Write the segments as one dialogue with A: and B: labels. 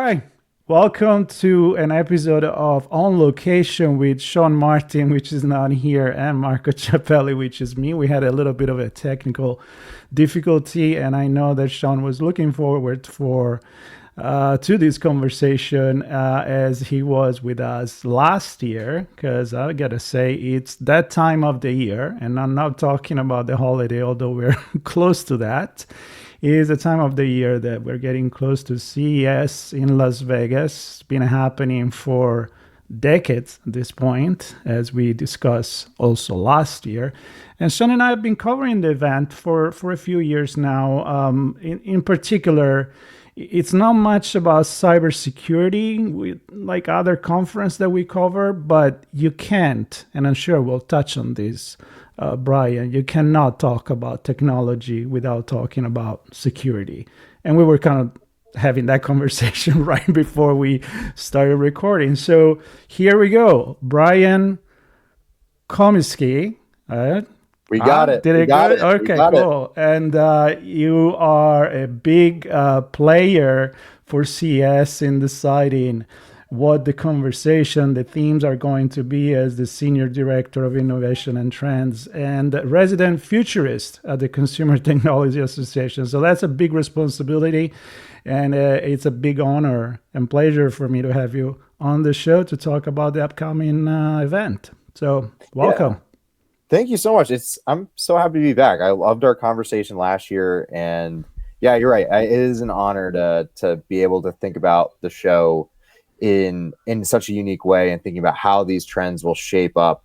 A: right. Welcome to an episode of On Location with Sean Martin, which is not here, and Marco Ciappelli, which is me. We had a little bit of a technical difficulty, and I know that Sean was looking forward to this conversation as he was with us last year, because I gotta say it's that time of the year, and I'm not talking about the holiday, although we're close to that. It is the time of the year that we're getting close to CES in Las Vegas. It's been happening for decades at this point, as we discussed also last year. And Sean and I have been covering the event for a few years now. In particular, it's not much about cybersecurity like other conference that we cover, but you can't, and I'm sure we'll touch on this, Brian, you cannot talk about technology without talking about security. And we were kind of having that conversation right before we started recording. So here we go. Brian Comiskey.
B: We got it.
A: Did it
B: good?
A: Okay, cool. And you are a big player for CES in deciding what the conversation, the themes are going to be as the Senior Director of Innovation and Trends and resident futurist at the Consumer Technology Association. So that's a big responsibility, and it's a big honor and pleasure for me to have you on the show to talk about the upcoming event. So welcome.
B: Yeah. Thank you so much. I'm so happy to be back. I loved our conversation last year, and yeah, you're right. It is an honor to be able to think about the show in such a unique way and thinking about how these trends will shape up,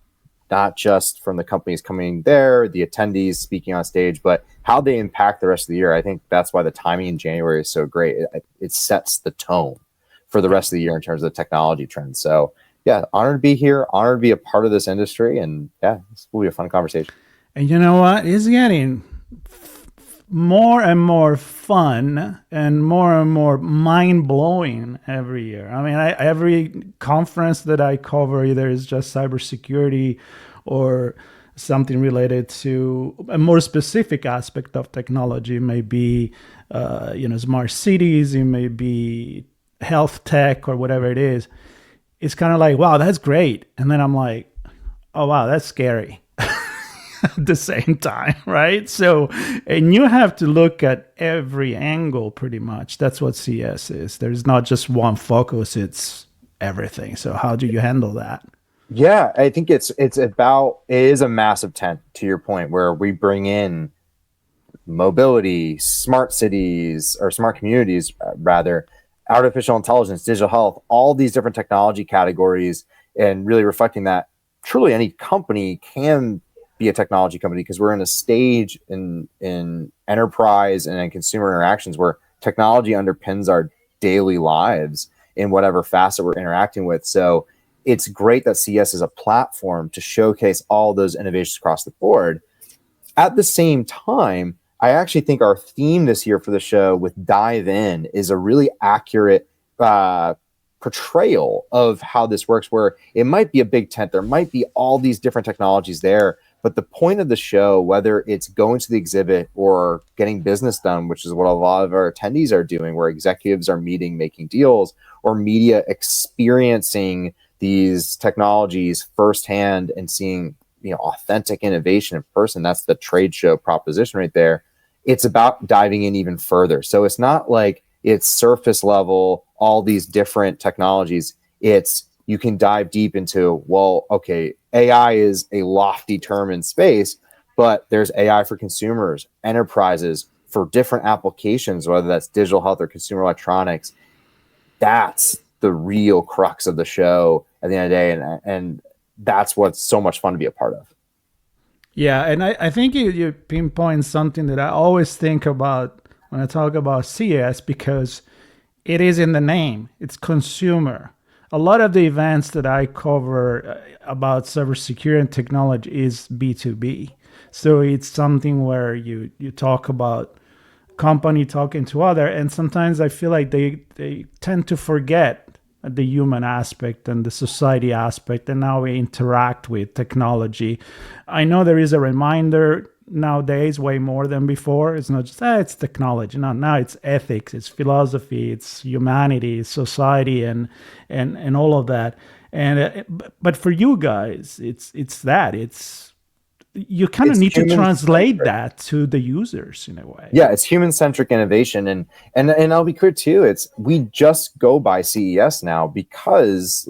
B: not just from the companies coming there, the attendees speaking on stage, but how they impact the rest of the year. I think that's why the timing in January is so great. It sets the tone for the rest of the year in terms of the technology trends. So yeah, honored to be here, honored to be a part of this industry, and yeah, this will be a fun conversation.
A: And you know what? It's getting more and more fun and more mind-blowing every year. I mean, every conference that I cover, either is just cybersecurity or something related to a more specific aspect of technology. It may be, smart cities, it may be health tech or whatever it is. It's kind of like, wow, that's great. And then I'm like, oh, wow, that's scary. At the same time, right? So, and you have to look at every angle pretty much. That's what CES is. There's not just one focus, it's everything. So how do you handle that?
B: Yeah, I think it is a massive tent, to your point, where we bring in mobility, smart cities, or smart communities, rather, artificial intelligence, digital health, all these different technology categories, and really reflecting that truly any company can be a technology company, because we're in a stage in enterprise and in consumer interactions where technology underpins our daily lives in whatever facet we're interacting with. So it's great that CES is a platform to showcase all those innovations across the board. At the same time, I actually think our theme this year for the show with Dive In is a really accurate portrayal of how this works, where it might be a big tent, there might be all these different technologies there, but the point of the show, whether it's going to the exhibit or getting business done, which is what a lot of our attendees are doing, where executives are meeting, making deals, or media experiencing these technologies firsthand and seeing, authentic innovation in person. That's the trade show proposition right there. It's about diving in even further. So it's not like it's surface level, all these different technologies. It's, you can dive deep into, well, okay, AI is a lofty term in space, but there's AI for consumers, enterprises, for different applications, whether that's digital health or consumer electronics. That's the real crux of the show at the end of the day, and that's what's so much fun to be a part of.
A: Yeah, and I think you pinpoint something that I always think about when I talk about CES, because it is in the name. It's consumer. A lot of the events that I cover about cybersecurity and technology is B2B. So it's something where you talk about company talking to other, and sometimes I feel like they tend to forget the human aspect and the society aspect, and now we interact with technology. I know there is a reminder nowadays way more than before. It's not just it's technology. No, now it's ethics, it's philosophy, it's humanity, it's society, and all of that. And but for you guys, it's that it's you kind of need to translate that to the users in a way.
B: Yeah, it's human-centric innovation, and I'll be clear too. It's we just go by CES now because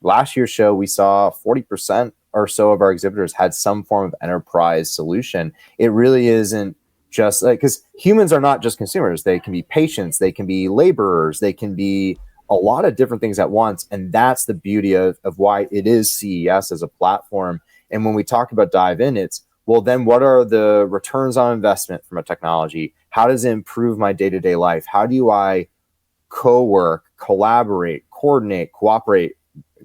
B: last year's show we saw 40% or so of our exhibitors had some form of enterprise solution. It really isn't just like, because humans are not just consumers. They can be patients, they can be laborers, they can be a lot of different things at once, and that's the beauty of why it is CES as a platform. And when we talk about dive in, it's, well, then what are the returns on investment from a technology? How does it improve my day-to-day life? How do I co-work, collaborate, coordinate, cooperate,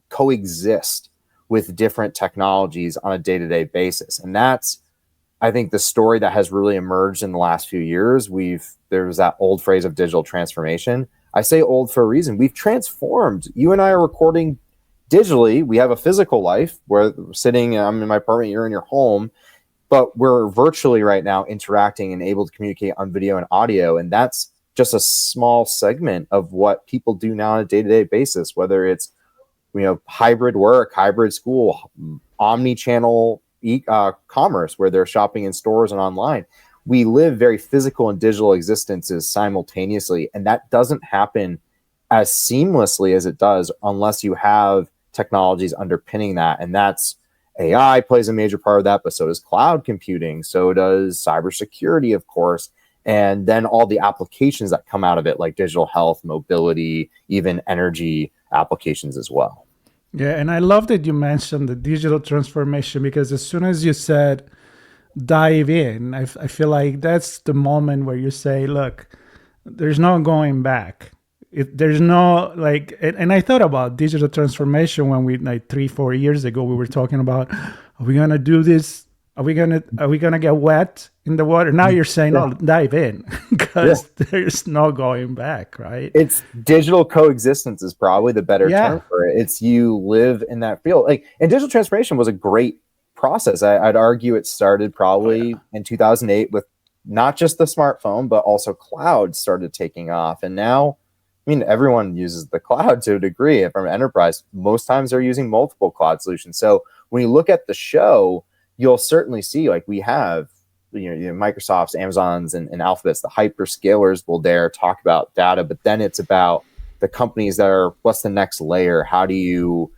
B: coexist with different technologies on a day-to-day basis? And that's, I think, the story that has really emerged in the last few years. There's that old phrase of digital transformation. I say old for a reason. We've transformed. You and I are recording digitally. We have a physical life where we're sitting, I'm in my apartment, you're in your home, but we're virtually right now interacting and able to communicate on video and audio. And that's just a small segment of what people do now on a day-to-day basis, whether it's, hybrid work, hybrid school, omni-channel commerce, where they're shopping in stores and online. We live very physical and digital existences simultaneously, and that doesn't happen as seamlessly as it does unless you have technologies underpinning that. And that's AI plays a major part of that, but so does cloud computing, so does cybersecurity, of course, and then all the applications that come out of it, like digital health, mobility, even energy applications as well.
A: Yeah, and I love that you mentioned the digital transformation, because as soon as you said dive in, I feel like that's the moment where you say, look, there's no going back. There's no like, and I thought about digital transformation when we, like 3-4 years ago, we were talking about, are we gonna do this? Are we gonna get wet in the water? Now you're saying, oh, dive in, because there's no going back, right?
B: It's digital coexistence is probably the better term for it. It's you live in that field. Like, and digital transformation was a great process. I'd argue it started probably in 2008 with not just the smartphone, but also cloud started taking off. And now, I mean, everyone uses the cloud to a degree. From an enterprise, most times they're using multiple cloud solutions. So when you look at the show, you'll certainly see, like, we have, Microsoft's, Amazon's, and Alphabet's, the hyperscalers will dare talk about data, but then it's about the companies that are, what's the next layer? How do you,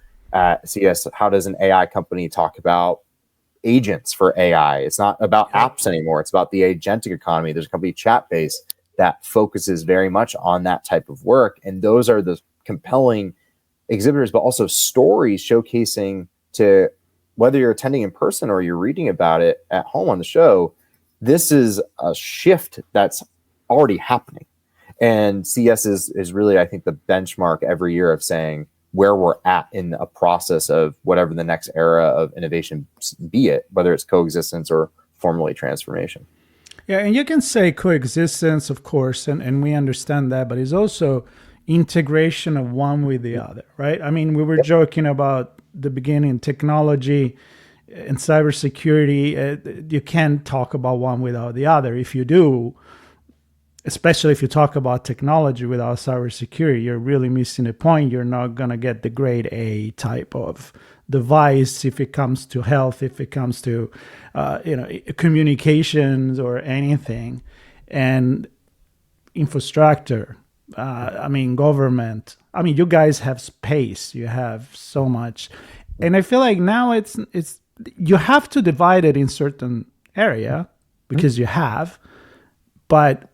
B: CES, how does an AI company talk about agents for AI? It's not about apps anymore. It's about the agentic economy. There's a company, Chatbase, that focuses very much on that type of work. And those are the compelling exhibitors, but also stories showcasing to, whether you're attending in person or you're reading about it at home on the show, this is a shift that's already happening. And CES is really, I think, the benchmark every year of saying where we're at in a process of whatever the next era of innovation be it, whether it's coexistence or formally transformation.
A: Yeah, and you can say coexistence, of course, and we understand that, but it's also integration of one with the other, right? I mean, we were joking about the beginning, technology and cybersecurity. You can't talk about one without the other. If you do, especially if you talk about technology without cybersecurity, you're really missing the point. You're not going to get the grade A type of device if it comes to health, if it comes to communications or anything. And infrastructure, government. You guys have space. You have so much. And I feel like now it's you have to divide it in certain area because you have, but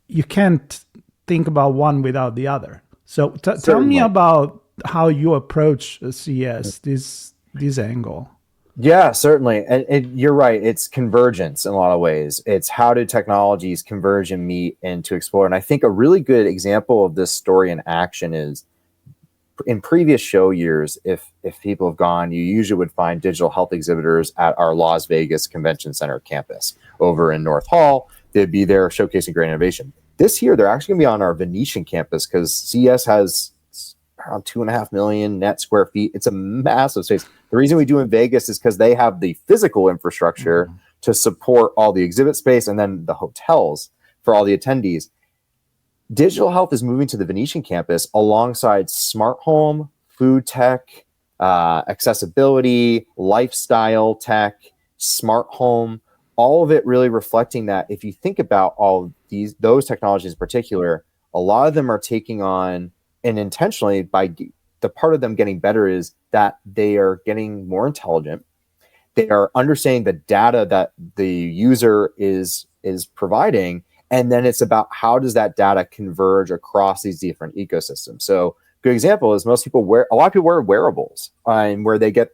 A: you can't think about one without the other. So tell me about how you approach CES, this angle.
B: Yeah, certainly. And you're right. It's convergence in a lot of ways. It's how do technologies converge and meet and to explore. And I think a really good example of this story in action is in previous show years, if people have gone, you usually would find digital health exhibitors at our Las Vegas Convention Center campus over in North Hall. They'd be there showcasing great innovation. This year, they're actually going to be on our Venetian campus because CES has around 2.5 million net square feet. It's a massive space. The reason we do in Vegas is because they have the physical infrastructure to support all the exhibit space and then the hotels for all the attendees. Digital health is moving to the Venetian campus alongside smart home, food tech, accessibility, lifestyle tech, smart home, all of it really reflecting that if you think about all those technologies in particular, a lot of them are taking on, and intentionally by the part of them getting better is that they are getting more intelligent. They are understanding the data that the user is providing, and then it's about how does that data converge across these different ecosystems. So good example is a lot of people wear wearables, and where they get,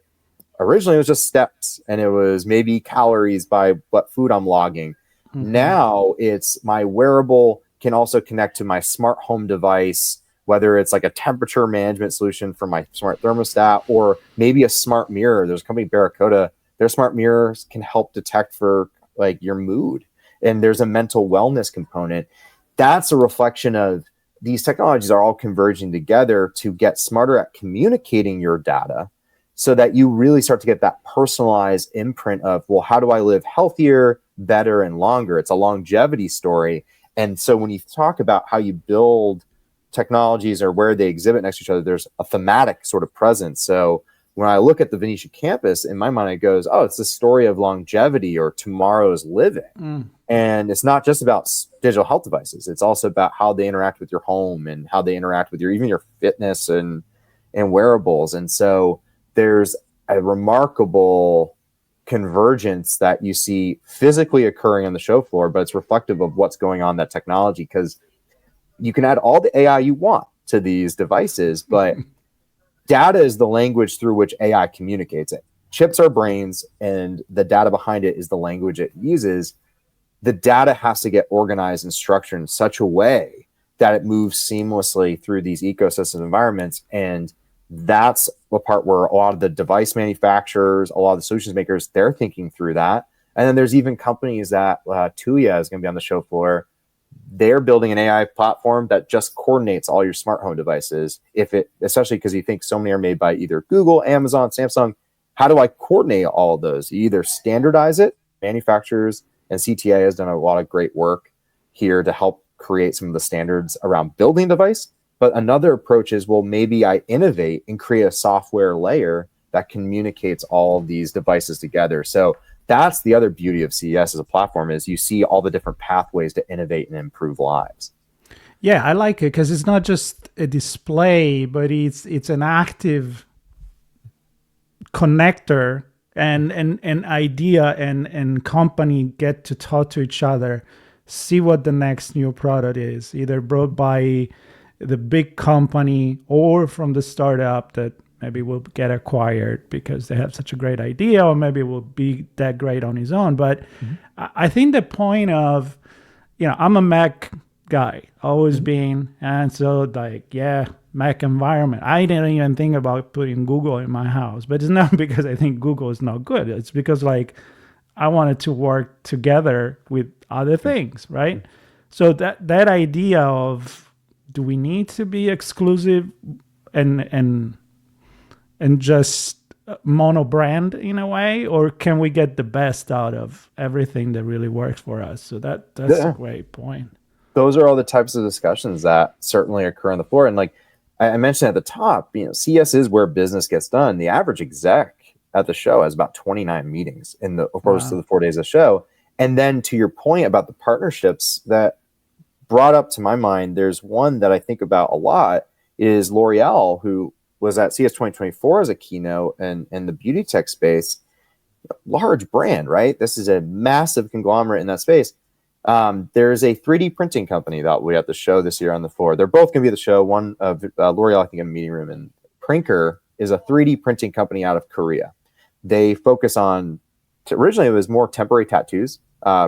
B: originally it was just steps and it was maybe calories by what food I'm logging. Mm-hmm. Now it's my wearable can also connect to my smart home device, whether it's like a temperature management solution for my smart thermostat or maybe a smart mirror. There's a company, Barracuda, their smart mirrors can help detect for like your mood. And there's a mental wellness component. That's a reflection of these technologies are all converging together to get smarter at communicating your data so that you really start to get that personalized imprint of, well, how do I live healthier, better, and longer? It's a longevity story. And so when you talk about how you build technologies or where they exhibit next to each other, there's a thematic sort of presence. So when I look at the Venetian campus, in my mind, it goes, oh, it's the story of longevity or tomorrow's living. Mm. And it's not just about digital health devices. It's also about how they interact with your home and how they interact with even your fitness and wearables. And so there's a remarkable convergence that you see physically occurring on the show floor, but it's reflective of what's going on in that technology, because you can add all the AI you want to these devices, but data is the language through which AI communicates it. Chips are brains, and the data behind it is the language it uses. The data has to get organized and structured in such a way that it moves seamlessly through these ecosystem environments. And that's the part where a lot of the device manufacturers, a lot of the solutions makers, they're thinking through that. And then there's even companies that Tuya is going to be on the show floor. They're building an AI platform that just coordinates all your smart home devices. Especially because you think so many are made by either Google, Amazon, Samsung. How do I coordinate all of those? You either standardize it, manufacturers, and CTA has done a lot of great work here to help create some of the standards around building a device. But another approach is, well, maybe I innovate and create a software layer that communicates all of these devices together. So that's the other beauty of CES as a platform, is you see all the different pathways to innovate and improve lives.
A: Yeah, I like it because it's not just a display, but it's an active connector, and an idea and company get to talk to each other, see what the next new product is, either brought by the big company or from the startup that maybe will get acquired because they have such a great idea, or maybe will be that great on his own. But I think the point of, I'm a Mac guy, always been. And so Mac environment. I didn't even think about putting Google in my house, but it's not because I think Google is not good. It's because I wanted to work together with other things, right? So that idea of, do we need to be exclusive and just mono brand in a way, or can we get the best out of everything that really works for us? So that's a great point.
B: Those are all the types of discussions that certainly occur on the floor. And like I mentioned at the top, CES is where business gets done. The average exec at the show has about 29 meetings in the course of the 4 days of the show. And then to your point about the partnerships that brought up to my mind, there's one that I think about a lot is L'Oreal, who was at CES 2024 as a keynote and in the beauty tech space. Large brand, right? This is a massive conglomerate in that space. There's a 3D printing company that we have the show this year on the floor. They're both going to be at the show. One of L'Oreal, I think, in a meeting room, and Prinker is a 3D printing company out of Korea. They focus on, originally it was more temporary tattoos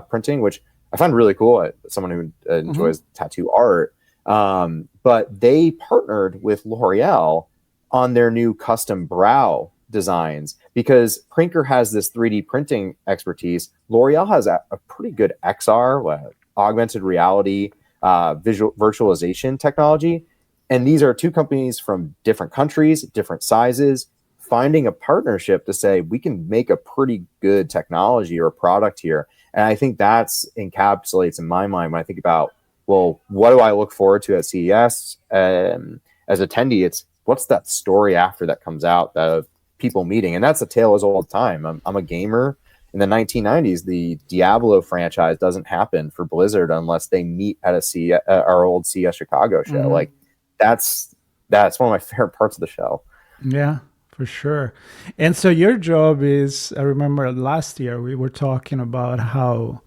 B: printing, which I find really cool. As someone who enjoys tattoo art. But they partnered with L'Oreal on their new custom brow designs, because Prinker has this 3D printing expertise. L'Oreal has a pretty good XR, augmented reality, virtualization technology. And these are two companies from different countries, different sizes, finding a partnership to say we can make a pretty good technology or a product here. And I think that's encapsulates in my mind when I think about, well, what do I look forward to at CES? As attendee, it's what's that story after that comes out of people meeting. And that's a tale as old as time. I'm a gamer. In the 1990s, the Diablo franchise doesn't happen for Blizzard unless they meet at our old CES Chicago show.
A: Mm-hmm.
B: Like that's one of my favorite parts of the show.
A: Yeah, for sure. And so your job is, I remember last year we were talking about how,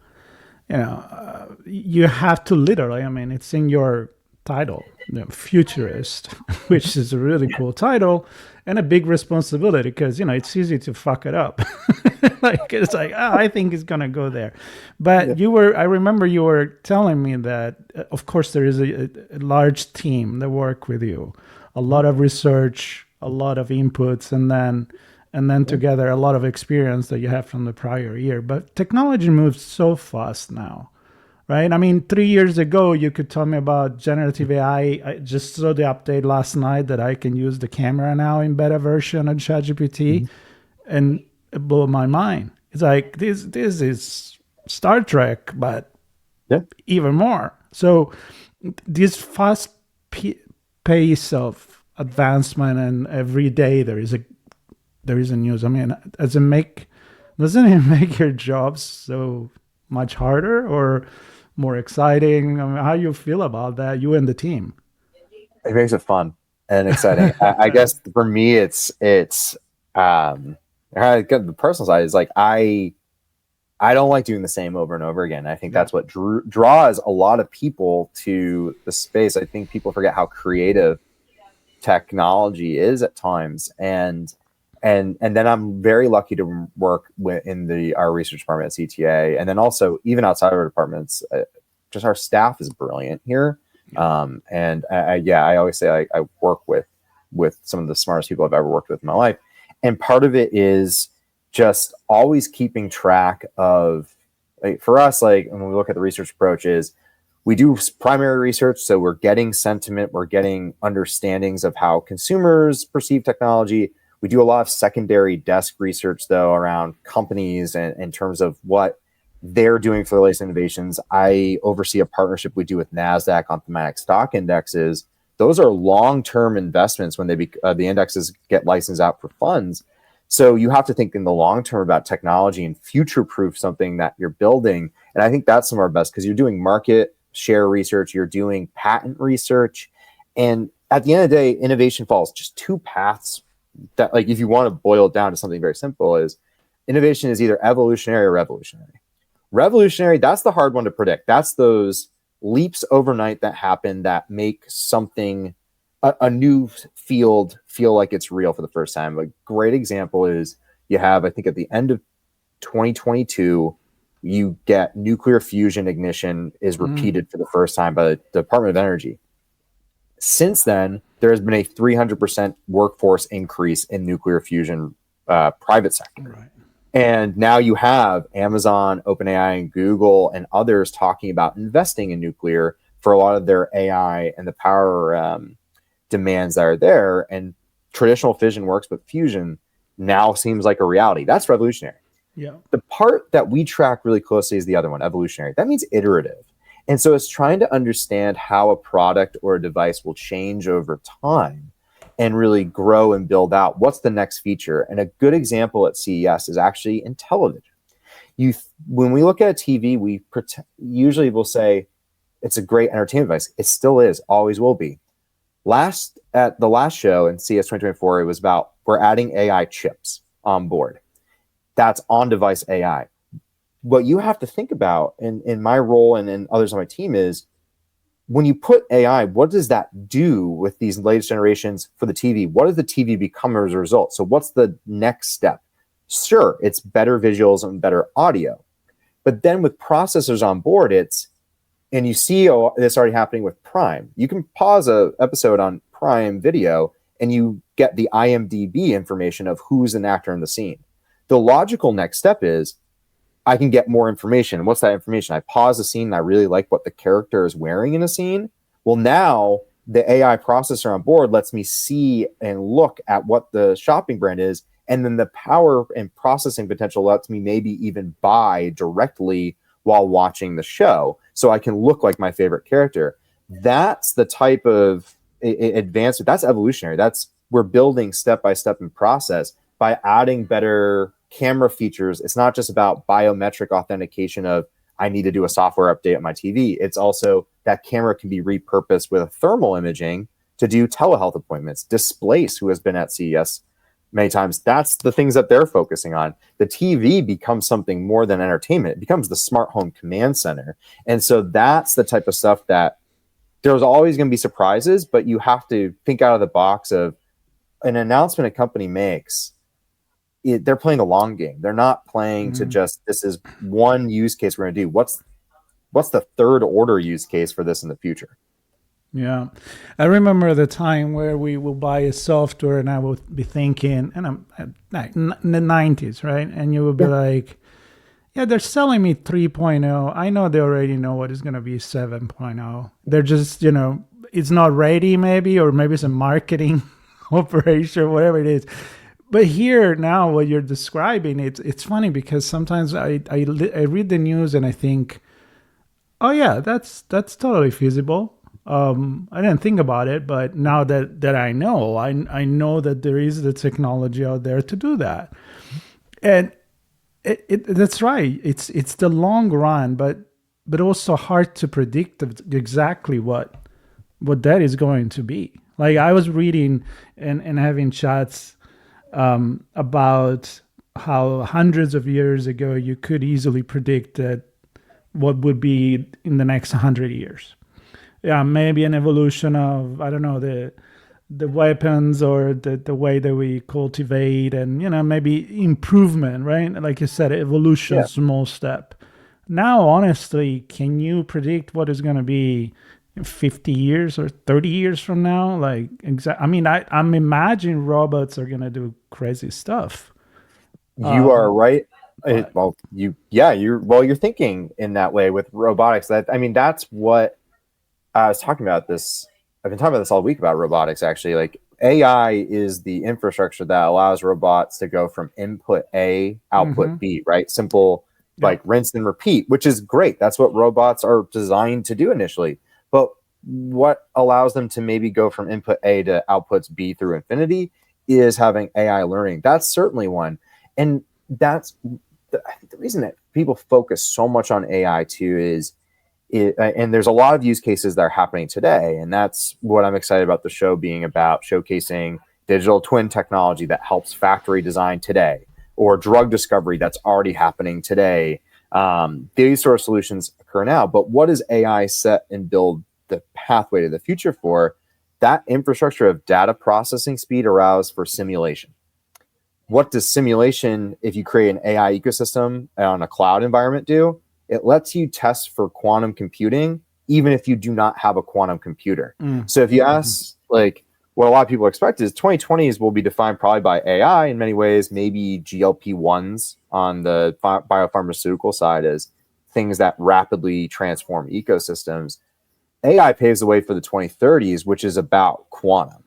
A: you have to literally, I mean, it's in your title, futurist, which is a really cool title and a big responsibility because, it's easy to fuck it up. It's like, I think it's going to go there. But I remember you were telling me that, of course, there is a large team that work with you, a lot of research, a lot of inputs, and then together a lot of experience that you have from the prior year. But technology moves so fast now, right? I mean, 3 years ago, you could tell me about generative AI. I just saw the update last night that I can use the camera now in beta version of ChatGPT, and it blew my mind. It's like, this is Star Trek, but even more. So this fast pace of advancement, and every day there is a news. I mean, doesn't it make your jobs so much harder or more exciting? I mean, how you feel about that, you and the team?
B: It makes it fun and exciting. I guess for me, it's the personal side is like I don't like doing the same over and over again. I think that's what draws a lot of people to the space. I think people forget how creative technology is at times, and then I'm very lucky to work in our research department at CTA, and then also even outside of our departments, just our staff is brilliant here. And I always say I work with some of the smartest people I've ever worked with in my life, and part of it is just always keeping track of, like, for us, like when we look at the research approaches, we do primary research, so we're getting sentiment, we're getting understandings of how consumers perceive technology. We do a lot of secondary desk research, though, around companies and in terms of what they're doing for the latest innovations. I oversee a partnership we do with NASDAQ on thematic stock indexes. Those are long-term investments when the indexes get licensed out for funds. So you have to think in the long term about technology and future-proof something that you're building. And I think that's some of our best, because you're doing market share research, you're doing patent research. And at the end of the day, innovation follows just two paths that, like, if you want to boil it down to something very simple, is innovation is either evolutionary or revolutionary. Revolutionary, that's the hard one to predict. That's those leaps overnight that happen that make something, a new field, feel like it's real for the first time. A great example is you have, I think at the end of 2022, you get nuclear fusion ignition is repeated for the first time by the Department of Energy. Since then, there has been a 300% workforce increase in nuclear fusion private sector. Right. And now you have Amazon, OpenAI, and Google and others talking about investing in nuclear for a lot of their AI and the power demands that are there. And traditional fission works, but fusion now seems like a reality. That's revolutionary.
A: Yeah.
B: The part that we track really closely is the other one, evolutionary. That means iterative. And so it's trying to understand how a product or a device will change over time and really grow and build out. What's the next feature? And a good example at CES is actually in television. When we look at a TV, we usually will say it's a great entertainment device. It still is, always will be. At the last show in CES 2024, it was about, we're adding AI chips on board. That's on-device AI. What you have to think about in my role and in others on my team is, when you put AI, what does that do with these latest generations for the TV? What does the TV become as a result? So what's the next step? Sure, it's better visuals and better audio. But then with processors on board, and you see this already happening with Prime. You can pause an episode on Prime Video and you get the IMDb information of who's an actor in the scene. The logical next step is, I can get more information. What's that information? I pause a scene and I really like what the character is wearing in a scene. Well, now the AI processor on board lets me see and look at what the shopping brand is. And then the power and processing potential lets me maybe even buy directly while watching the show. So I can look like my favorite character. That's the type of advancement. That's evolutionary. We're building step by step in process by adding better camera features. It's not just about biometric authentication of I need to do a software update on my TV. It's also that camera can be repurposed with thermal imaging to do telehealth appointments. Displace, who has been at CES many times, that's the things that they're focusing on. The TV becomes something more than entertainment. It becomes the smart home command center. And so that's the type of stuff that there's always going to be surprises, but you have to think out of the box of an announcement a company makes. They're playing the long game. They're not playing to just, this is one use case we're going to do. What's the third order use case for this in the future?
A: Yeah. I remember the time where we will buy a software and I would be thinking, and I'm in the 90s, right? And you would be like, yeah, they're selling me 3.0. I know they already know what is going to be 7.0. They're just, it's not ready maybe, or maybe it's a marketing operation, whatever it is. But here now, what you're describing, it's funny because sometimes I read the news and I think, oh yeah, that's totally feasible. I didn't think about it, but now that I know, I know that there is the technology out there to do that, and that's right. It's the long run, but also hard to predict exactly what that is going to be. Like I was reading and having chats about how hundreds of years ago you could easily predict that what would be in the next 100 years. Yeah, maybe an evolution of, I don't know, the weapons or the way that we cultivate, and maybe improvement, right? Like you said, evolution, small step. Now, honestly, can you predict what is going to be 50 years or 30 years from now? Like, I'm imagining robots are going to do crazy stuff.
B: You are right. You're thinking in that way with robotics. That's what I was talking about this. I've been talking about this all week about robotics, actually. Like AI is the infrastructure that allows robots to go from input A, output B, right? Simple, like rinse and repeat, which is great. That's what robots are designed to do initially. But what allows them to maybe go from input A to outputs B through infinity is having AI learning. That's certainly one. And that's I think the reason that people focus so much on AI too is, and there's a lot of use cases that are happening today. And that's what I'm excited about the show being about, showcasing digital twin technology that helps factory design today, or drug discovery that's already happening today. These sort of solutions occur now. But what does AI set and build the pathway to the future for? That infrastructure of data processing speed allows for simulation. What does simulation, if you create an AI ecosystem on a cloud environment, do? It lets you test for quantum computing, even if you do not have a quantum computer. So if you ask, like, what a lot of people expect is 2020s will be defined probably by AI in many ways, maybe GLP-1s on the biopharmaceutical side as things that rapidly transform ecosystems. AI paves the way for the 2030s, which is about quantum.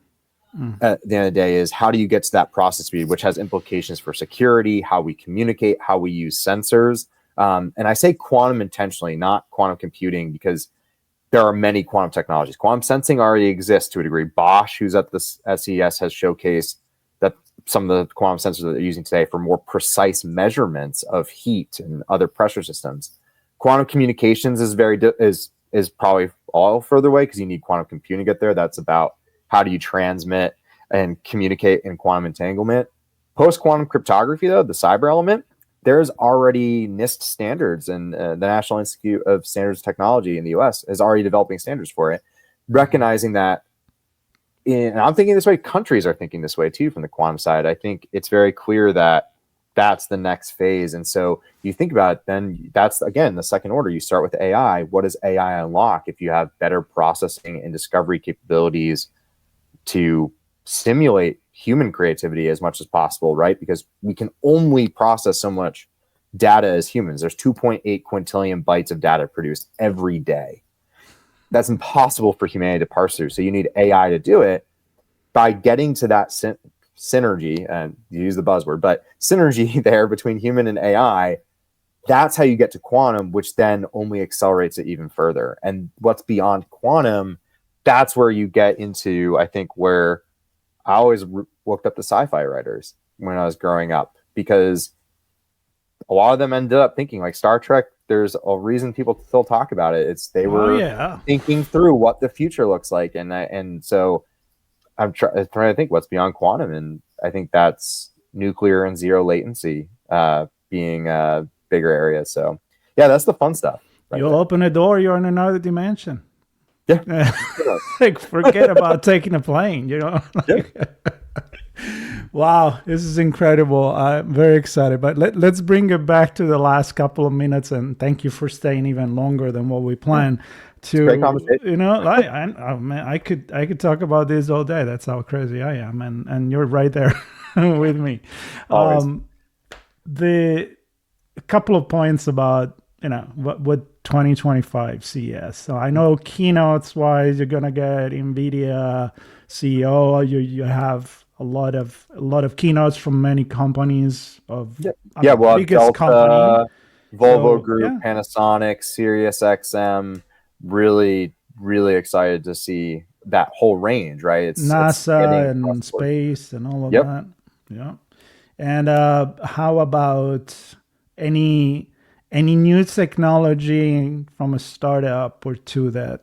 B: At the end of the day, is how do you get to that process speed, which has implications for security, how we communicate, how we use sensors. And I say quantum intentionally, not quantum computing, because there are many quantum technologies. Quantum sensing already exists to a degree. Bosch, who's at the CES, has showcased that some of the quantum sensors that they're using today for more precise measurements of heat and other pressure systems. Quantum communications is probably all further away because you need quantum computing to get there. That's about how do you transmit and communicate in quantum entanglement. Post-quantum cryptography, though, the cyber element, there's already NIST standards, and the National Institute of Standards Technology in the US is already developing standards for it, recognizing that, and I'm thinking this way, countries are thinking this way too from the quantum side. I think it's very clear that that's the next phase. And so you think about it, then that's, again, the second order. You start with AI. What does AI unlock if you have better processing and discovery capabilities to stimulate human creativity as much as possible, right? Because we can only process so much data as humans. There's 2.8 quintillion bytes of data produced every day. that's impossible for humanity to parse through. So you need AI to do it. By getting to that synergy, and you use the buzzword, but synergy there between human and AI, that's how you get to quantum, which then only accelerates it even further. And what's beyond quantum, that's where you get into, I think, where I always looked up the sci-fi writers when I was growing up, because a lot of them ended up thinking like Star Trek. There's a reason people still talk about it. It's they were thinking through what the future looks like. And so I'm trying to think what's beyond quantum. And I think that's nuclear and zero latency being bigger areas. So yeah, that's the fun stuff.
A: You'll open a door, you're in another dimension.
B: Yeah.
A: Like forget about taking a plane, you know? Wow, this is incredible. I'm very excited. But let's bring it back to the last couple of minutes, and thank you for staying even longer than what we planned.
B: Great conversation.
A: You know, I could talk about this all day. That's how crazy I am, and you're right there with me. The couple of points about what 2025 CES. So I know keynotes wise, you're gonna get NVIDIA CEO. You have a lot of keynotes from many companies of
B: biggest Delta, company. Volvo Group, Panasonic, Sirius XM. Really, really excited to see that whole range, right? It's
A: NASA and space and all of that. Yeah. And how about any new technology from a startup or two that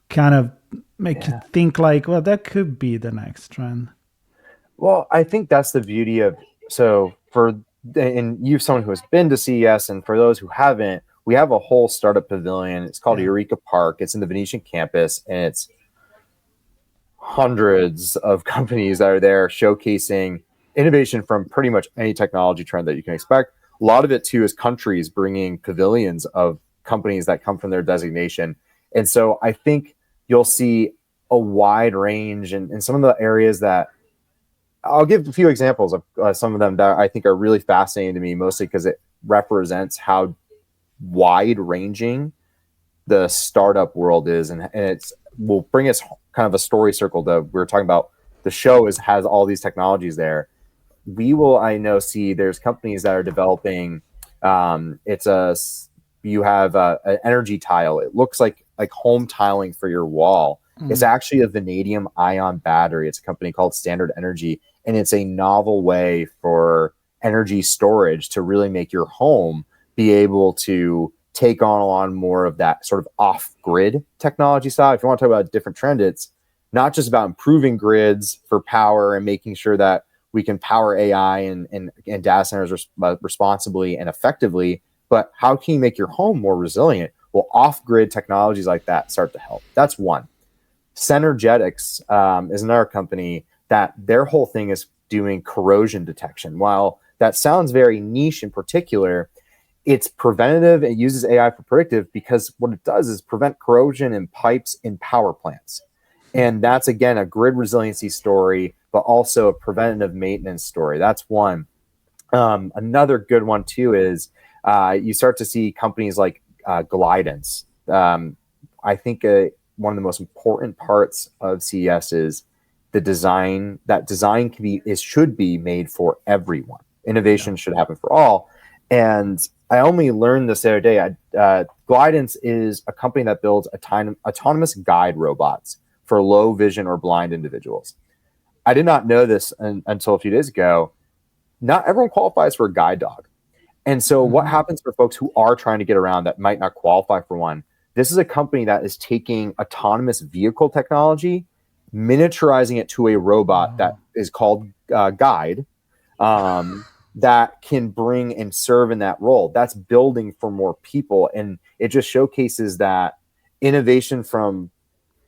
A: kind of make you think like, well, that could be the next trend?
B: Well, I think that's the beauty of, and you're someone who has been to CES, and for those who haven't, we have a whole startup pavilion. It's called Eureka Park. It's in the Venetian campus, and it's hundreds of companies that are there showcasing innovation from pretty much any technology trend that you can expect. A lot of it too is countries bringing pavilions of companies that come from their designation. And so I think you'll see a wide range in some of the areas that I'll give a few examples of some of them that I think are really fascinating to me, mostly because it represents how wide ranging the startup world is. And it's will bring us kind of a story circle that we were talking about. The show has all these technologies there. We will, I know, see there's companies that are developing. You have an energy tile. It looks like home tiling for your wall. It's actually a vanadium ion battery. It's a company called Standard Energy, and it's a novel way for energy storage to really make your home be able to take on a lot more of that sort of off-grid technology style. If you want to talk about a different trend, it's not just about improving grids for power and making sure that we can power AI and data centers responsibly and effectively, but how can you make your home more resilient? Well, off-grid technologies like that start to help. That's one. Synergetics is another company that their whole thing is doing corrosion detection. While that sounds very niche in particular, it's preventative. It uses AI for predictive because what it does is prevent corrosion in pipes in power plants. And that's, again, a grid resiliency story, but also a preventative maintenance story. That's one. Another good one, too, is you start to see companies like Glidance. I think one of the most important parts of CES is the design. That design should be made for everyone. Innovation should happen for all. And I only learned this the other day. Glidance is a company that builds autonomous guide robots for low vision or blind individuals. I did not know this until a few days ago. Not everyone qualifies for a guide dog. And so what happens for folks who are trying to get around that might not qualify for one? This is a company that is taking autonomous vehicle technology, miniaturizing it to a robot that is called Guide, that can bring and serve in that role. That's building for more people. And it just showcases that innovation from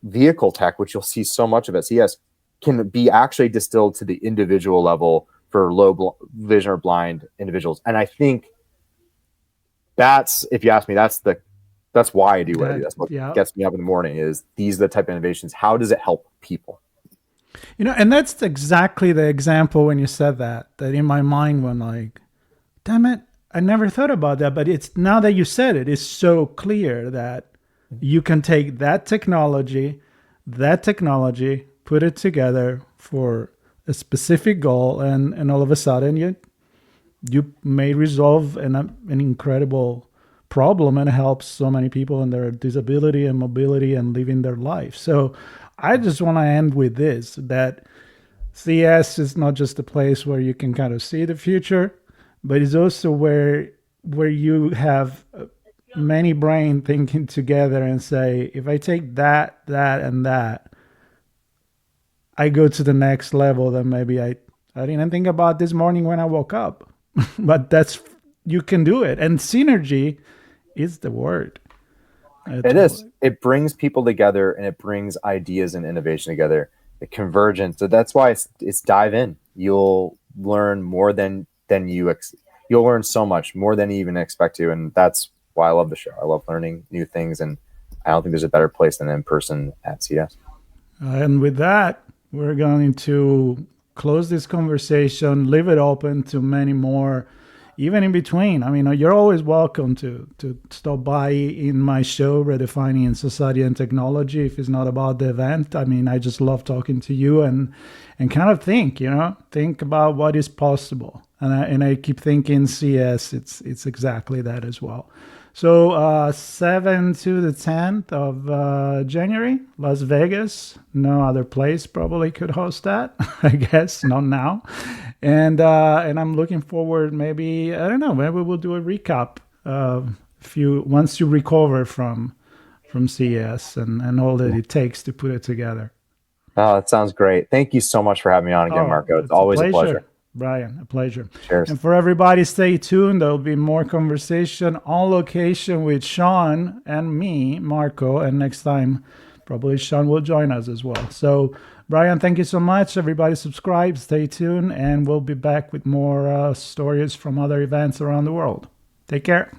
B: vehicle tech, which you'll see so much of at CES, can be actually distilled to the individual level for low vision or blind individuals. And I think that's, if you ask me, that's why I do what I do. That's what gets me up in the morning, is these are the type of innovations. How does it help people?
A: And that's exactly the example when you said that in my mind went like, damn it, I never thought about that. But it's now that you said it, it's so clear that You can take that technology, put it together for a specific goal, and all of a sudden you may resolve an incredible problem and help so many people in their disability and mobility and living their life. So I just want to end with this, that CES is not just a place where you can kind of see the future, but it's also where you have many brain thinking together and say, if I take that, and that, I go to the next level that maybe I didn't think about this morning when I woke up. But you can do it. And synergy is the word.
B: It is. It brings people together, and it brings ideas and innovation together. The convergence. So that's why it's dive in. You'll learn more than you'll learn so much more than you even expect to, and that's why I love the show. I love learning new things, and I don't think there's a better place than in person at CES.
A: And with that, we're going to close this conversation, leave it open to many more, even in between. I mean, you're always welcome to stop by in my show, Redefining Society and Technology, if it's not about the event. I mean, I just love talking to you and kind of think about what is possible. And I keep thinking CES, it's exactly that as well. So 7th to the 10th of January, Las Vegas. No other place probably could host that, I guess, not now. And I'm looking forward, maybe, I don't know, maybe we'll do a recap once you recover from CES and all that it takes to put it together.
B: Oh, that sounds great. Thank you so much for having me on again, Marco. It's always a pleasure.
A: Brian, a pleasure.
B: Cheers.
A: And for everybody, stay tuned. There'll be more conversation on location with Sean and me, Marco. And next time, probably Sean will join us as well. So, Brian, thank you so much. Everybody subscribe, stay tuned, and we'll be back with more stories from other events around the world. Take care.